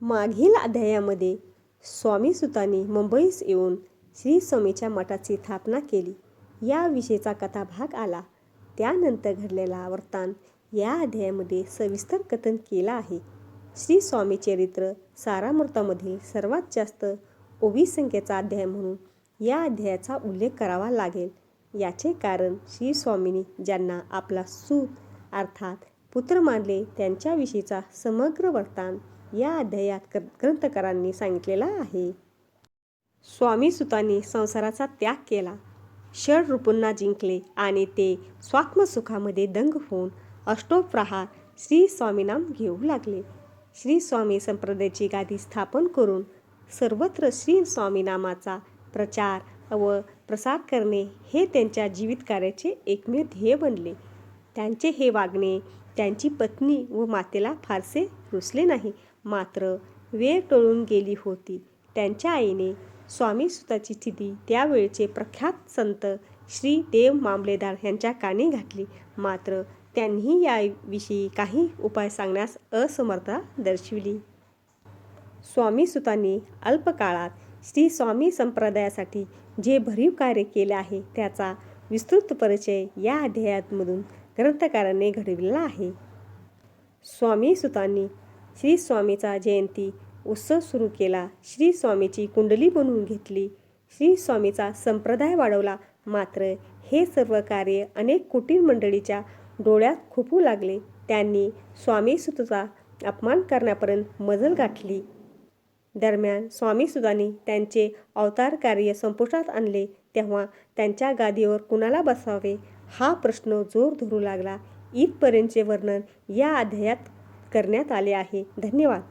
मागील अध्यायामध्ये स्वामी सुतांनी मुंबईस येऊन श्री स्वामीच्या मठाची स्थापना केली याविषयीचा कथाभाग आला. त्यानंतर घडलेला वृत्तांत या अध्यायामध्ये सविस्तर कथन केला आहे. श्री स्वामी चरित्र सारामृतामधील सर्वात जास्त ओवी संख्येचा अध्याय म्हणून या अध्यायाचा उल्लेख करावा लागेल. याचे कारण श्री स्वामींनी ज्यांना आपला सूत अर्थात पुत्र मानले त्यांच्याविषयीचा समग्र वृत्तांत या अध्यायात ग्रंथकारांनी सांगितलेला आहे. स्वामी सुतांनी संसाराचा त्याग केला, षड्रूपूंना जिंकले आणि ते स्वात्मसुखामध्ये दंग होऊन अष्टोप्रहार श्री स्वामीनाम घेऊ लागले. श्री स्वामी संप्रदायाची गादी स्थापन करून सर्वत्र श्री स्वामी नामाचा प्रचार व प्रसार करणे हे त्यांच्या जीवितकार्याचे एकमेव ध्येय बनले. त्यांचे हे वागणे त्यांची पत्नी व मातेला फारसे रुचले नाही. मात्र वेळ टळून गेली होती. त्यांच्या आईने स्वामी सुताची स्थिती त्यावेळचे प्रख्यात संत श्री देव मामलेदार यांच्या कानी घातली. मात्र त्यांनी याविषयी काही उपाय सांगण्यास असमर्थता दर्शविली. स्वामी सुतांनी अल्पकाळात श्री स्वामी संप्रदायासाठी जे भरीव कार्य केले आहे त्याचा विस्तृत परिचय या अध्यायामधून ग्रंथकारांनी घडविला आहे. स्वामी सुतांनी श्री स्वामीचा जयंती उत्सव सुरू केला. श्री स्वामीची कुंडली बनवून घेतली. श्री स्वामीचा संप्रदाय वाढवला. मात्र हे सर्व कार्य अनेक कुटील मंडळीच्या डोळ्यात खुपू लागले. त्यांनी स्वामी सुताचा अपमान करण्यापर्यंत मजल गाठली. दरम्यान स्वामी सुतांनी त्यांचे अवतार कार्य संपुष्टात आणले तेव्हा त्यांच्या गादीवर कुणाला बसवावे हा प्रश्न जोर धरू लागला. इथपर्यंतचे वर्णन या अध्यायात करण्यात आले आहे. धन्यवाद.